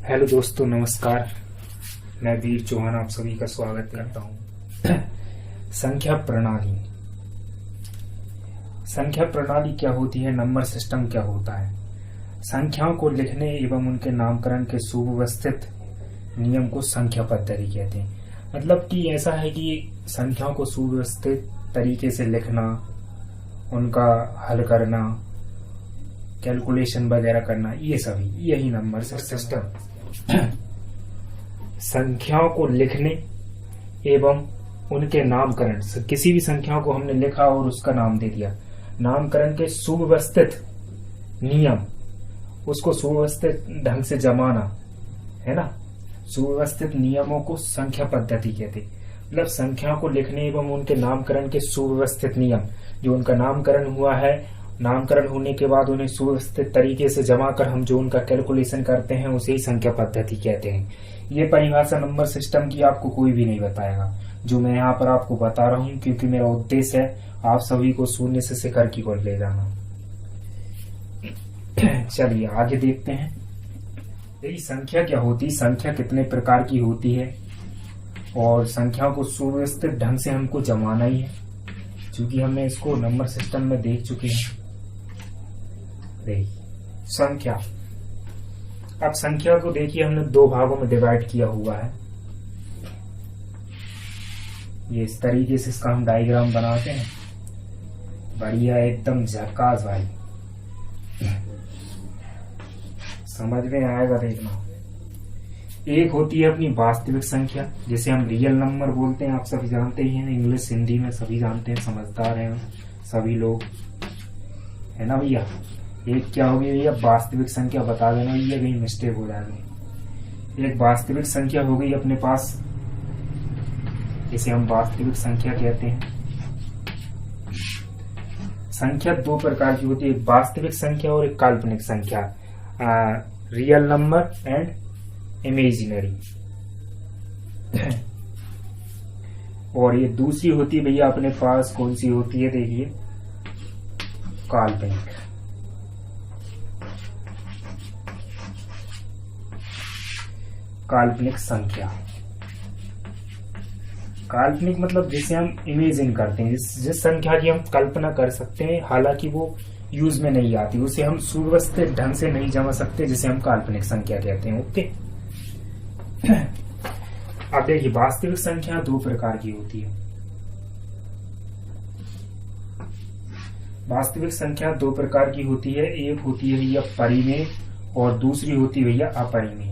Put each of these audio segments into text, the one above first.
Hello दोस्तों, नमस्कार। मैं वीर चौहान आप सभी का स्वागत करता हूँ। संख्या प्रणाली। संख्या प्रणाली क्या होती है? नंबर सिस्टम क्या होता है? संख्याओं को लिखने एवं उनके नामकरण के सुव्यवस्थित नियम को संख्या पद्धति कहते हैं। मतलब कि ऐसा है कि संख्याओं को सुव्यवस्थित तरीके से लिखना, उनका हल करना, कैलकुलेशन वगैरह करना, ये सभी यही नंबर सिस्टम। संख्याओं को लिखने एवं उनके नामकरण, किसी भी संख्याओं को हमने लिखा और उसका नाम दे दिया, नामकरण के सुव्यवस्थित नियम, उसको सुव्यवस्थित ढंग से जमाना, है ना। सुव्यवस्थित नियमों को संख्या पद्धति कहते। मतलब संख्याओं को लिखने एवं उनके नामकरण के सुव्यवस्थित नियम, जो उनका नामकरण हुआ है, नामकरण होने के बाद उन्हें सुव्यवस्थित तरीके से जमा कर हम जो उनका कैलकुलेशन करते हैं उसे ही संख्या पद्धति कहते हैं। ये परिभाषा नंबर सिस्टम की आपको कोई भी नहीं बताएगा, जो मैं यहाँ पर आपको बता रहा हूँ, क्योंकि मेरा उद्देश्य है आप सभी को शून्य से शिखर की ओर ले जाना। चलिए आगे देखते हैं। यही संख्या क्या होती, संख्या कितने प्रकार की होती है, और संख्याओं को सुव्यवस्थित ढंग से हमको जमाना ही है, क्योंकि हमने इसको नंबर सिस्टम में देख चुके हैं। संख्या, अब संख्या को देखिए हमने दो भागों में डिवाइड किया हुआ है। ये इस तरीके से इसका हम डायग्राम बनाते हैं, बढ़िया एकदम झकास भाई, समझ में आएगा देखना। एक होती है अपनी वास्तविक संख्या, जिसे हम रियल नंबर बोलते हैं, आप सभी जानते ही हैं, इंग्लिश हिंदी में सभी जानते हैं, समझदार हैं सभी लोग, है ना भैया। एक क्या होगी भैया, वास्तविक संख्या, बता देना भैया कहीं मिस्टेक हो जाएगी। एक वास्तविक संख्या हो गई अपने पास, इसे हम वास्तविक संख्या कहते हैं। संख्या दो प्रकार की होती है, एक वास्तविक संख्या और एक काल्पनिक संख्या, रियल नंबर एंड इमेजिनरी। और ये दूसरी होती है भैया अपने पास, कौन सी होती है देखिए, काल्पनिक। काल्पनिक संख्या, काल्पनिक मतलब जिसे हम इमेजिन करते हैं, जिस संख्या की हम कल्पना कर सकते हैं, हालांकि वो यूज में नहीं आती, उसे हम सुव्यवस्थित ढंग से नहीं जमा सकते, जिसे हम काल्पनिक संख्या कहते हैं। ओके। अब देखिए वास्तविक संख्या दो प्रकार की होती है। वास्तविक संख्या दो प्रकार की होती है, एक होती है भैया परिमेय और दूसरी होती है भैया अपरिमेय,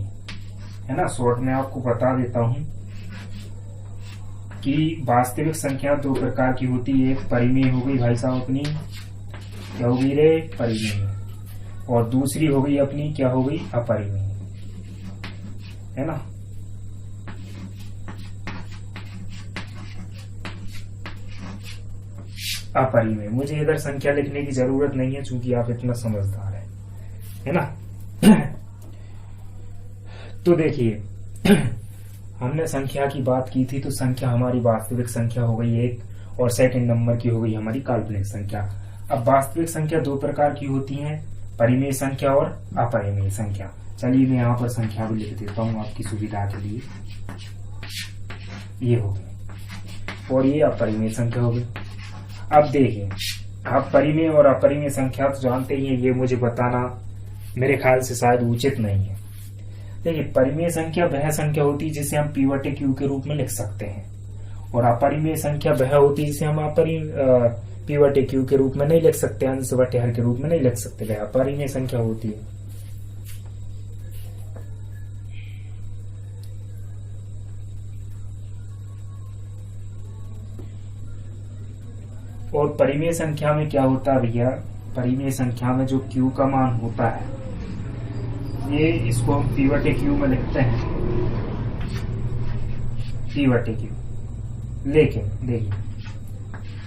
है ना। शॉर्ट में आपको बता देता हूं कि वास्तविक संख्या दो प्रकार की होती है, एक परिमेय हो गई भाई साहब अपनी, क्या हो गई रे, परिमेय, और दूसरी हो गई अपनी, क्या हो गई, अपरिमेय, है ना। अपरिमेय, मुझे इधर संख्या लिखने की जरूरत नहीं है, चूंकि आप इतना समझदार है ना। तो देखिए हमने संख्या की बात की थी, तो संख्या हमारी वास्तविक संख्या हो गई एक, और सेकंड नंबर की हो गई हमारी काल्पनिक संख्या। अब वास्तविक संख्या दो प्रकार की होती है, परिमेय संख्या और अपरिमेय संख्या। चलिए मैं यहाँ पर संख्या भी लिख देता हूँ आपकी सुविधा के लिए। ये हो गई, और ये अपरिमेय संख्या हो गई। अब देखिए, आप परिमेय और अपरिमेय संख्या तो जानते ही हैं, ये मुझे बताना मेरे ख्याल से शायद उचित नहीं है। देखिए परिमेय संख्या वह संख्या होती है जिसे हम p/q के रूप में लिख सकते हैं, और अपरिमेय संख्या वह होती है जिसे हम p/q के रूप में नहीं लिख सकते, अंश/हर के रूप में नहीं लिख सकते, वह अपरिमेय संख्या होती है। और परिमेय संख्या में क्या होता है भैया, परिमेय संख्या में जो q का मान होता है, ये इसको हम p/q में लिखते हैं, p/q। लेकिन देखिए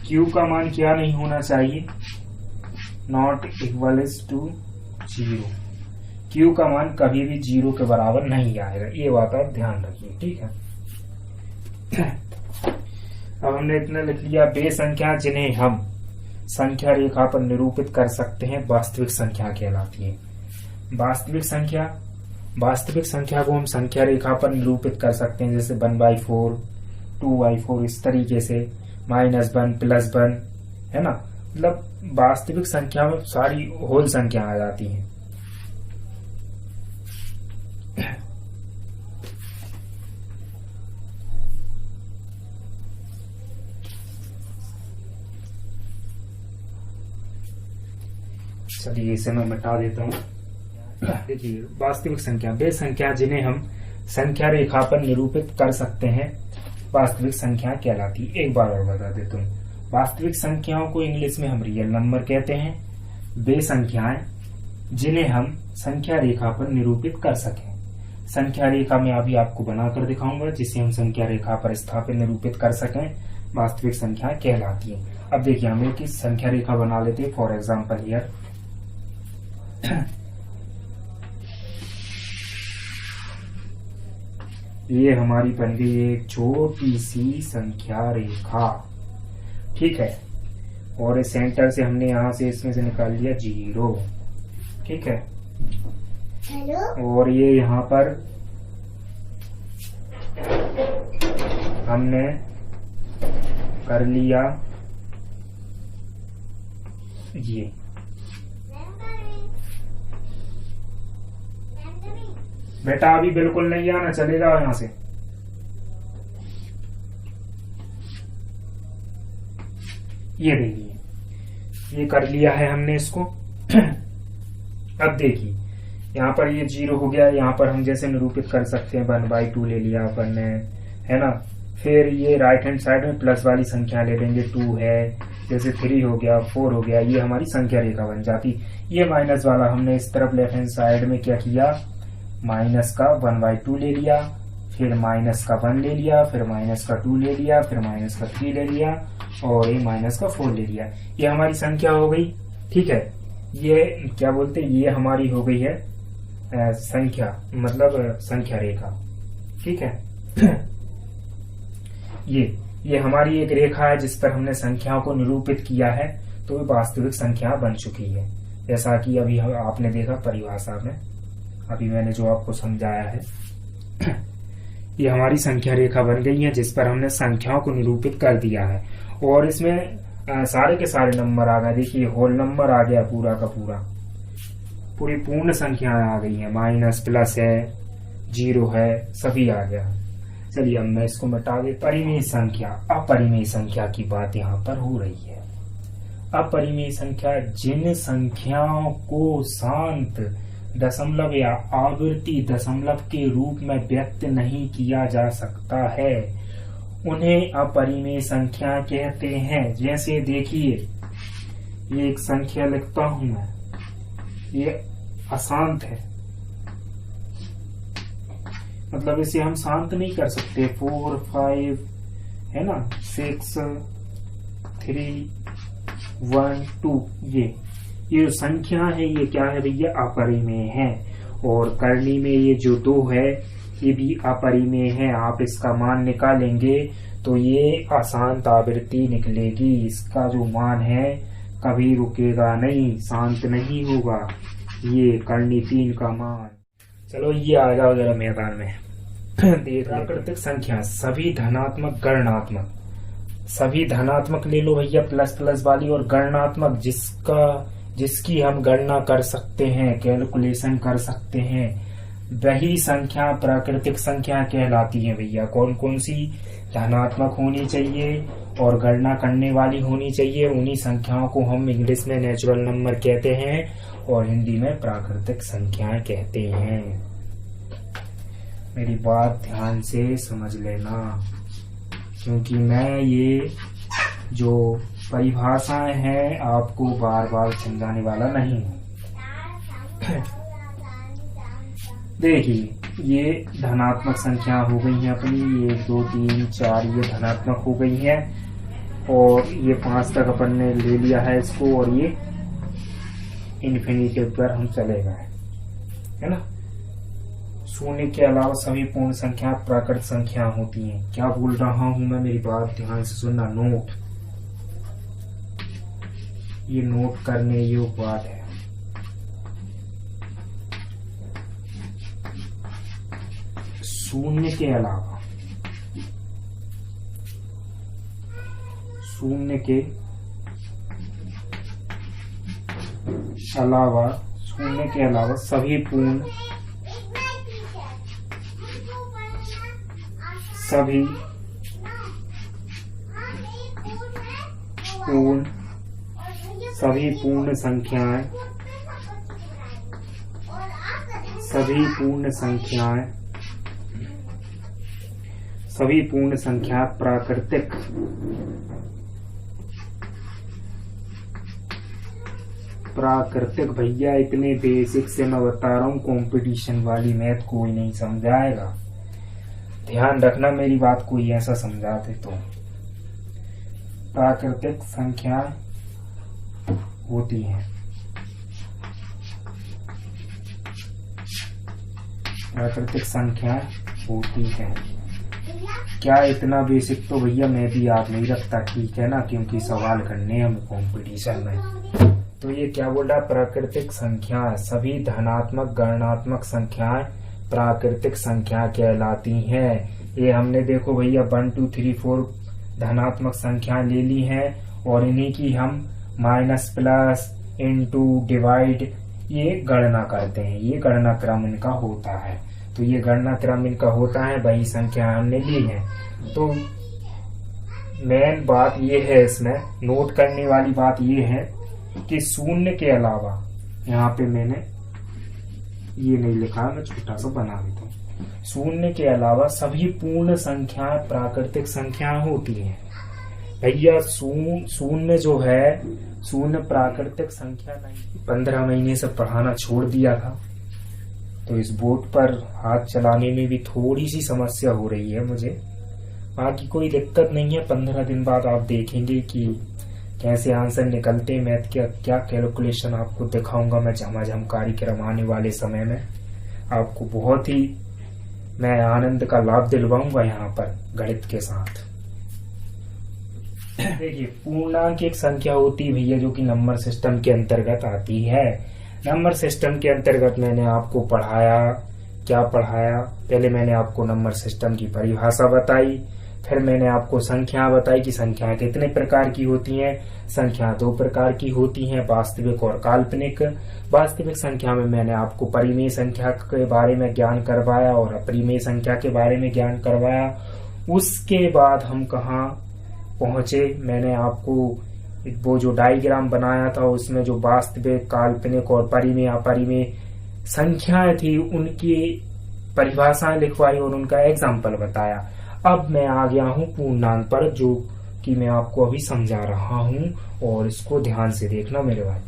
q का मान क्या नहीं होना चाहिए, नॉट इक्वल्स टू 0। q का मान कभी भी 0 के बराबर नहीं आएगा, ये बात आप ध्यान रखिए, ठीक है। अब हमने इतना लिख लिया, वे संख्या जिन्हें हम संख्या रेखा पर निरूपित कर सकते हैं वास्तविक संख्या कहलाती है। वास्तविक संख्या वास्तविक संख्या को हम संख्या रेखा पर निरूपित कर सकते हैं, जैसे 1/4, 2/4, इस तरीके से, -1, +1, है ना। मतलब वास्तविक संख्या में सारी होल संख्या आ जाती हैं। चलिए इसे मैं मिटा देता हूँ। देखिए, वास्तविक संख्या वे संख्या जिन्हें हम संख्या रेखा पर निरूपित कर सकते हैं वास्तविक संख्या कहलाती। एक बार और बता देता हूँ, वास्तविक संख्याओं को इंग्लिश में हम रियल नंबर कहते हैं। वे संख्याएं जिन्हें हम संख्या रेखा पर निरूपित कर सकें। संख्या रेखा में अभी आपको बनाकर दिखाऊंगा, जिसे हम संख्या रेखा पर स्थापित निरूपित कर सकें, वास्तविक संख्या कहलाती है। अब देखिए, हम एक संख्या रेखा बना लेते हैं। फॉर एग्जाम्पल हियर ये हमारी बन गई एक छोटी सी संख्या रेखा, ठीक है। और इस सेंटर से हमने यहां से इसमें से निकाल लिया 0, ठीक है। हेलो। और ये यहाँ पर हमने कर लिया ये, बेटा अभी बिल्कुल नहीं आना, चले जाओ यहां से। ये देखिए, ये कर लिया है हमने इसको। अब देखिए, यहाँ पर ये 0 हो गया। यहाँ पर हम जैसे निरूपित कर सकते हैं 1/2 ले लिया अपन ने, है ना। फिर ये राइट हैंड साइड में प्लस वाली संख्या ले लेंगे, 2 है, जैसे 3 हो गया, 4 हो गया। ये हमारी संख्या रेखा बन जाती। ये माइनस वाला हमने इस तरफ लेफ्ट हैंड साइड में क्या किया, माइनस का 1/2 ले लिया, फिर माइनस का 1 ले लिया, फिर माइनस का 2 ले लिया, फिर माइनस का 3 ले लिया, और ये माइनस का 4 ले लिया। ये हमारी संख्या हो गई, ठीक है। ये क्या बोलते हैं, ये हमारी हो गई है संख्या, मतलब संख्या रेखा, ठीक है। ये हमारी एक रेखा है जिस पर हमने संख्याओं को निरूपित किया है, तो ये वास्तविक संख्या बन चुकी है। जैसा कि अभी आपने देखा परिभाषा में, अभी मैंने जो आपको समझाया है, ये हमारी संख्या रेखा बन गई है जिस पर हमने संख्याओं को निरूपित कर दिया है। और इसमें सारे के सारे नंबर आ गए। देखिए, होल नंबर आ गया पूरा का पूरा, पूरी पूर्ण संख्याएं आ गई है, माइनस, प्लस है, 0 है, सभी आ गया। चलिए अब मैं इसको मिटा दे। परिमेय संख्या, अपरिमेय संख्या की बात यहाँ पर हो रही है। अपरिमेय संख्या जिन संख्याओं को शांत दशमलव या आवर्ती दशमलव के रूप में व्यक्त नहीं किया जा सकता है, उन्हें अपरिमेय संख्या कहते हैं। जैसे देखिए, ये एक संख्या लिखता हूं मैं, ये अशांत है, मतलब इसे हम शांत नहीं कर सकते। 4, 5 है ना, 6, 3, 1, 2, ये जो संख्या है ये क्या है भैया, अपरिमेय है। और करनी में ये जो 2 है ये भी अपरिमेय है। आप इसका मान निकालेंगे तो ये अशांत आवृत्ति निकलेगी। इसका जो मान है कभी रुकेगा नहीं, शांत नहीं होगा। ये करनी 3 का मान। चलो ये आ जाओ जरा मैदान में। प्राकृतिक संख्या सभी धनात्मक, गणनात्मक, सभी धनात्मक ले लो भैया, प्लस प्लस वाली, और गणनात्मक जिसकी हम गणना कर सकते हैं, कैलकुलेशन कर सकते हैं, वही संख्या प्राकृतिक संख्या कहलाती है भैया। कौन कौन सी धनात्मक होनी चाहिए और गणना करने वाली होनी चाहिए, उन्हीं संख्याओं को हम इंग्लिश में नेचुरल नंबर कहते हैं और हिंदी में प्राकृतिक संख्याएं कहते हैं। मेरी बात ध्यान से समझ लेना, क्योंकि मैं ये जो परिभाषाएं हैं आपको बार बार समझाने वाला नहीं हूँ। देखिए, ये धनात्मक संख्या हो गई है अपनी, 1, 2, 3, 4 ये धनात्मक हो गई है, और ये 5 तक अपन ने ले लिया है इसको, और ये इन्फिनिटी पर हम चले गए, है ना। शून्य के अलावा सभी पूर्ण संख्या प्राकृत संख्या होती हैं। क्या बोल रहा हूं मैं, मेरी बात ध्यान से सुनना। नोट, ये नोट करने योग्य बात है। शून्य के अलावा सभी पूर्ण संख्याएं प्राकृतिक भैया इतने बेसिक से मैं बता रहा हूँ, कंपटीशन वाली मैथ कोई नहीं समझाएगा। ध्यान रखना मेरी बात, कोई ऐसा समझा दे तो। प्राकृतिक संख्याएं होती हैं, क्या इतना बेसिक तो भैया मैं भी याद नहीं रखता, ठीक है ना, क्योंकि सवाल करने हैं हमें कंपटीशन में। तो ये क्या बोल रहा है, प्राकृतिक संख्याएं सभी धनात्मक गणनात्मक संख्याएं प्राकृतिक संख्या कहलाती हैं। ये हमने देखो भैया 1 2 3 4 धनात्मक संख्याएं ले ली हैं और इन्हीं की हम माइनस प्लस इनटू डिवाइड ये गणना करते हैं। ये गणना क्रम इनका होता है। तो ये गणना क्रम इनका होता है, वही संख्या हमने ली है। तो मेन बात ये है, इसमें नोट करने वाली बात ये है कि शून्य के अलावा, यहाँ पे मैंने ये नहीं लिखा, मैं छोटा सा बना देता हूँ। शून्य के अलावा सभी पूर्ण संख्याएं प्राकृतिक संख्या होती हैं। भैया शून्य जो है, शून्य प्राकृतिक संख्या नहीं। 15 महीने से पढ़ाना छोड़ दिया था, तो इस बोर्ड पर हाथ चलाने में भी थोड़ी सी समस्या हो रही है मुझे। बाकी कोई दिक्कत नहीं है, 15 दिन बाद आप देखेंगे कि कैसे आंसर निकलते हैं। मैथ के क्या कैलकुलेशन आपको दिखाऊंगा मैं झमाझम कार्यक्रम आने वाले समय में। आपको बहुत ही मैं आनंद का लाभ दिलवाऊंगा यहाँ पर गणित के साथ। देखिए, पूर्णांक एक संख्या होती है भैया, जो कि नंबर सिस्टम के अंतर्गत आती है। नंबर सिस्टम के अंतर्गत मैंने आपको पढ़ाया, क्या पढ़ाया, पहले मैंने आपको नंबर सिस्टम की परिभाषा बताई, फिर मैंने आपको संख्या बताई कि संख्या कितने प्रकार की होती हैं। संख्या 2 प्रकार की होती हैं, वास्तविक और काल्पनिक। वास्तविक संख्या में मैंने आपको परिमेय संख्या के बारे में ज्ञान करवाया और अपरिमेय संख्या के बारे में ज्ञान करवाया। उसके बाद हम कहाँ पहुंचे, मैंने आपको वो जो डायग्राम बनाया था उसमें जो वास्तविक काल्पनिक और परिमेय अपरिमेय संख्याएं थी उनकी परिभाषाएं लिखवाई और उनका एग्जाम्पल बताया। अब मैं आ गया हूँ पूर्णांक पर, जो कि मैं आपको अभी समझा रहा हूँ और इसको ध्यान से देखना मेरे भाई।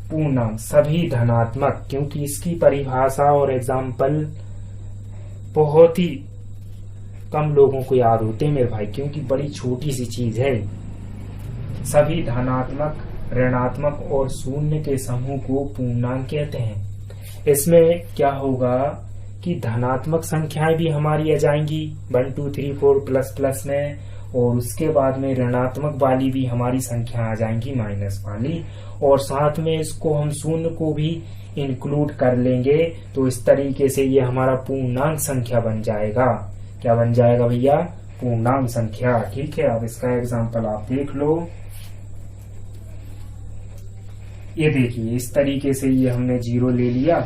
पूर्णांक सभी धनात्मक, क्योंकि इसकी परिभाषा और एग्जाम्पल बहुत ही कम लोगों को याद होते हैं मेरे भाई, क्योंकि बड़ी छोटी सी चीज है। सभी धनात्मक ऋणात्मक और शून्य के समूह को पूर्णांक कहते हैं। इसमें क्या होगा कि धनात्मक संख्याएं भी हमारी आ जाएंगी 1 2 3 4 प्लस प्लस में, और उसके बाद में ऋणात्मक वाली भी हमारी संख्या आ जाएंगी माइनस वाली, और साथ में इसको हम शून्य को भी इंक्लूड कर लेंगे। तो इस तरीके से ये हमारा पूर्णांक संख्या बन जाएगा। क्या बन जाएगा भैया, पूर्णांक संख्या। ठीक है, अब इसका एग्जाम्पल आप देख लो। ये देखिए, इस तरीके से ये हमने 0 ले लिया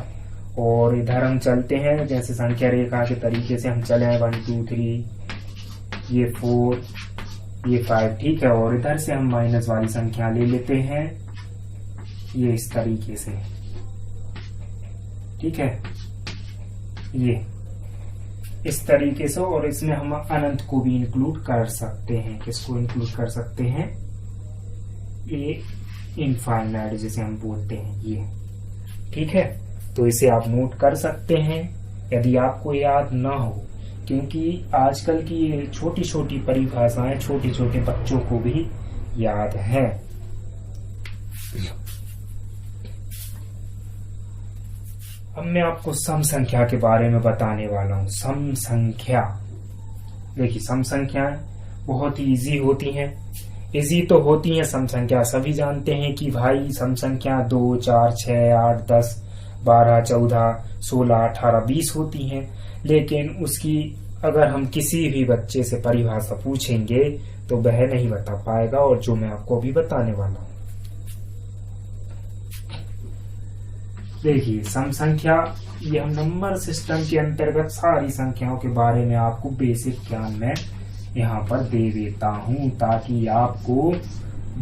और इधर हम चलते हैं जैसे संख्या रेखा के तरीके से हम चले 1 2 3, ये 4, ये 5। ठीक है, और इधर से हम माइनस वाली संख्या ले लेते हैं, ये इस तरीके से। ठीक है, ये इस तरीके से, और इसमें हम अनंत को भी इंक्लूड कर सकते हैं। किसको इंक्लूड कर सकते हैं, ये इनफाइनाइट जिसे हम बोलते हैं ये। ठीक है, तो इसे आप नोट कर सकते हैं यदि आपको याद ना हो, क्योंकि आजकल की ये छोटी छोटी परिभाषाएं छोटे छोटे बच्चों को भी याद है। अब मैं आपको सम संख्या के बारे में बताने वाला हूं। सम संख्या, देखिए सम संख्याएं बहुत ही इजी होती हैं। इजी तो होती हैं सम संख्या, सभी जानते हैं कि भाई सम संख्या 2 4 6 8 10 12, 14, 16, 18, 20 होती हैं। लेकिन उसकी अगर हम किसी भी बच्चे से परिभाषा पूछेंगे तो वह नहीं बता पाएगा, और जो मैं आपको अभी बताने वाला हूं। देखिए सम संख्या, ये हम नंबर सिस्टम के अंतर्गत सारी संख्याओं के बारे में आपको बेसिक ज्ञान में यहाँ पर दे देता हूँ, ताकि आपको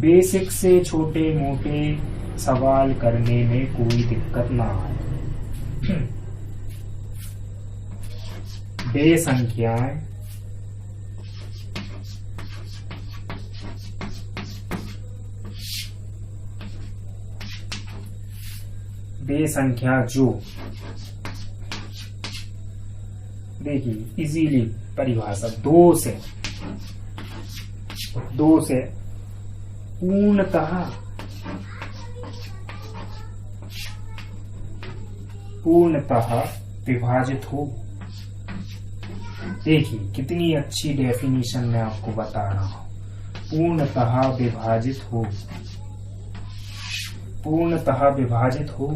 बेसिक से छोटे मोटे सवाल करने में कोई दिक्कत ना आए। बेसंख्याएं बेसंख्या जो, देखिए इजीली परिभाषा, दो से पूर्णतः विभाजित हो। देखिए कितनी अच्छी डेफिनेशन मैं आपको बता रहा हूं। पूर्णतः विभाजित हो, पूर्णतः विभाजित हो,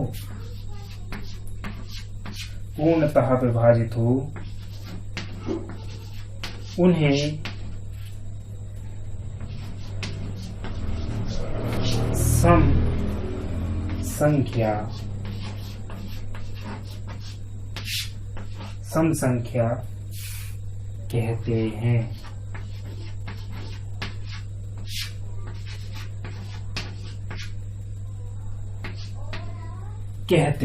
पूर्णतः विभाजित हो, उन्हें सम संख्या कहते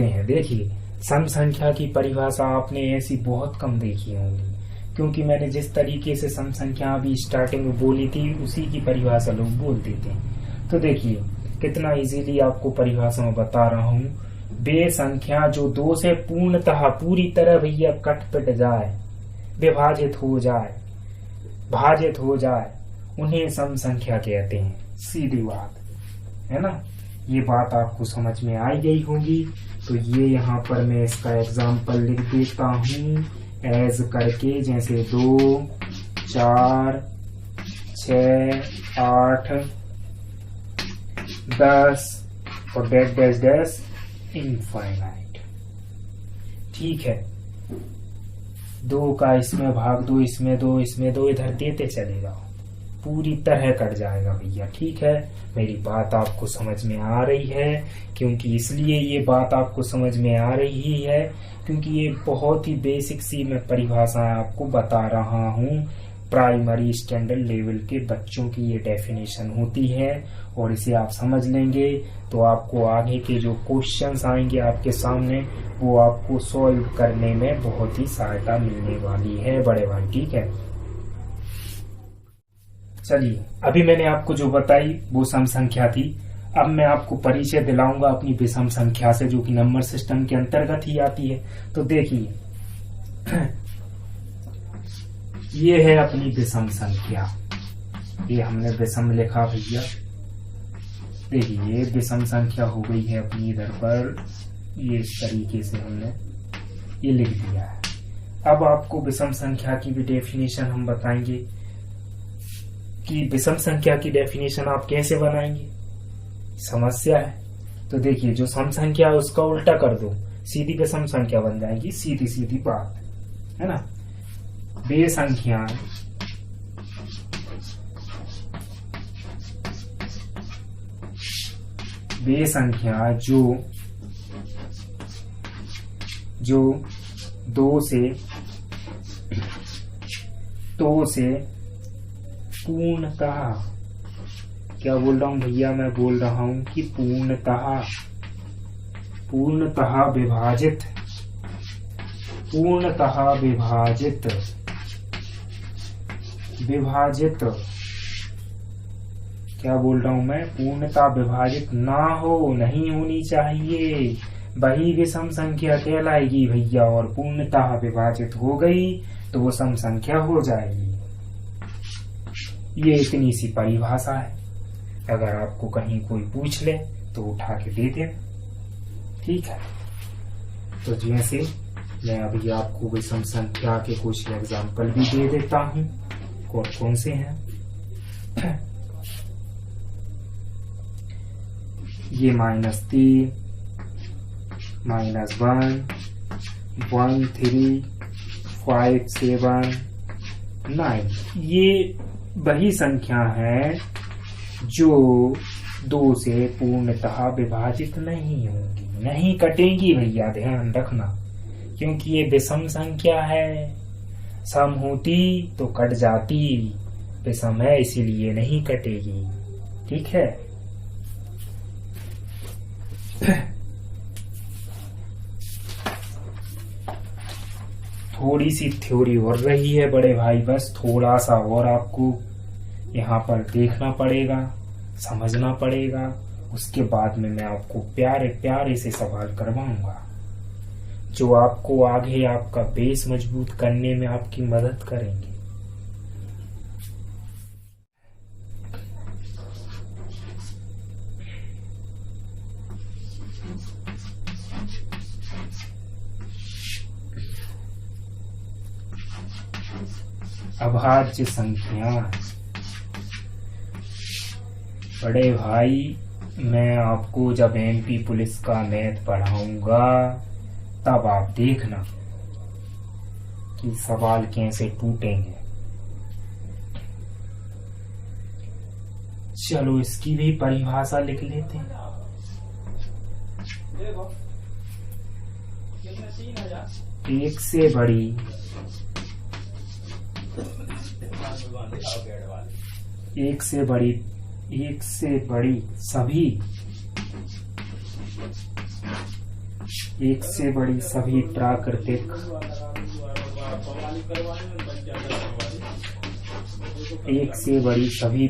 हैं। देखिए सम संख्या की परिभाषा आपने ऐसी बहुत कम देखी होंगी, क्योंकि मैंने जिस तरीके से सम संख्या अभी स्टार्टिंग में बोली थी उसी की परिभाषा लोग बोल देते हैं। तो देखिए कितना इजीली आपको परिभाषा में बता रहा हूं। बेसंख्या जो दो से पूर्णतः पूरी तरह भैया कट पिट जाए, विभाजित हो जाए, भाजित हो जाए, उन्हें सम संख्या कहते हैं। सीधी बात है ना। ये बात आपको समझ में आई गई होगी। तो ये यहाँ पर मैं इसका एग्जाम्पल लिख देता हूँ एज करके, जैसे 2, 4, 6, 8, 10 और डैश डैश डैश इनफाइनाइट। ठीक है, 2 का इसमें भाग दो, इसमें 2, इसमें 2, इधर देते चले जाओ, पूरी तरह कट जाएगा भैया। ठीक है, मेरी बात आपको समझ में आ रही है? क्योंकि इसलिए ये बात आपको समझ में आ रही है क्योंकि ये बहुत ही बेसिक सी मैं परिभाषाएं आपको बता रहा हूँ। प्राइमरी स्टैंडर्ड लेवल के बच्चों की ये डेफिनेशन होती है, और इसे आप समझ लेंगे तो आपको आगे के जो क्वेश्चंस आएंगे आपके सामने वो आपको सॉल्व करने में बहुत ही सहायता मिलने वाली है बड़े भाई। ठीक है, चलिए अभी मैंने आपको जो बताई वो सम संख्या थी। अब मैं आपको परिचय दिलाऊंगा अपनी विषम संख्या से, जो कि नंबर सिस्टम के अंतर्गत ही आती है। तो देखिए ये है अपनी विषम संख्या, ये हमने विषम लिखा भैया। देखिए ये विषम संख्या हो गई है अपनी इधर पर, ये इस तरीके से हमने ये लिख दिया है। अब आपको विषम संख्या की भी डेफिनेशन हम बताएंगे कि विषम संख्या की डेफिनेशन आप कैसे बनाएंगे, समस्या है। तो देखिए जो सम संख्या है उसका उल्टा कर दो, सीधी विषम संख्या बन जाएगी, सीधी सीधी बात है ना। बेसंख्या जो दो से पूर्णतः, क्या बोल रहा हूं भैया, मैं बोल रहा हूं कि पूर्णतः विभाजित, क्या बोल रहा हूं मैं, पूर्णतः विभाजित ना हो, नहीं होनी चाहिए, वही विषम संख्या कहलाएगी भैया। और पूर्णतः विभाजित हो गई तो वो सम संख्या हो जाएगी। ये इतनी सी परिभाषा है, अगर आपको कहीं कोई पूछ ले तो उठा के दे देना। ठीक है, तो जैसे मैं अभी आपको विषम संख्या के कुछ एग्जाम्पल भी दे देता हूं, कौन से हैं। ये -3, -1 1 3 5 7 9। ये वही संख्या है जो 2 से पूर्णतः विभाजित नहीं होंगी, नहीं कटेंगी भैया, ध्यान रखना, क्योंकि ये विषम संख्या है। सम होती तो कट जाती, विषम है इसीलिए नहीं कटेगी। ठीक है। थोड़ी सी थ्योरी और रही है बड़े भाई, बस थोड़ा सा और आपको यहाँ पर देखना पड़ेगा, समझना पड़ेगा। उसके बाद में मैं आपको प्यारे प्यारे से सवाल करवाऊंगा जो आपको आगे आपका बेस मजबूत करने में आपकी मदद करेंगे। अभाज्य संख्या। बड़े भाई, मैं आपको जब एमपी पुलिस का मैथ पढ़ाऊंगा तब आप देखना कि सवाल कैसे टूटेंगे। चलो इसकी भी परिभाषा लिख लेते हैं। एक से बड़ी सभी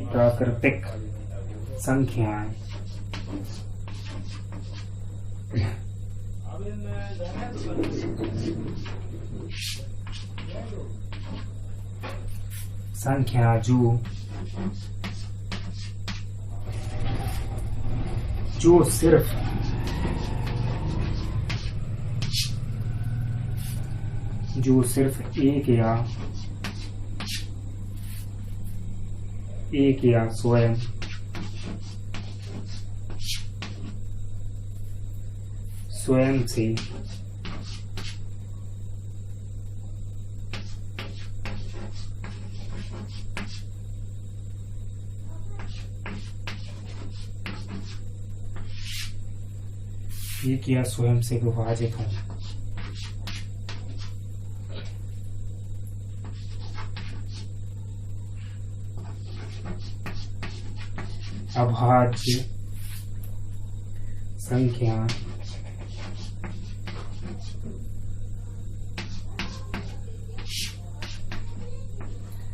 प्राकृतिक संख्याएं जो सिर्फ एक या स्वयं से विभाजित हों। अभाज्य संख्या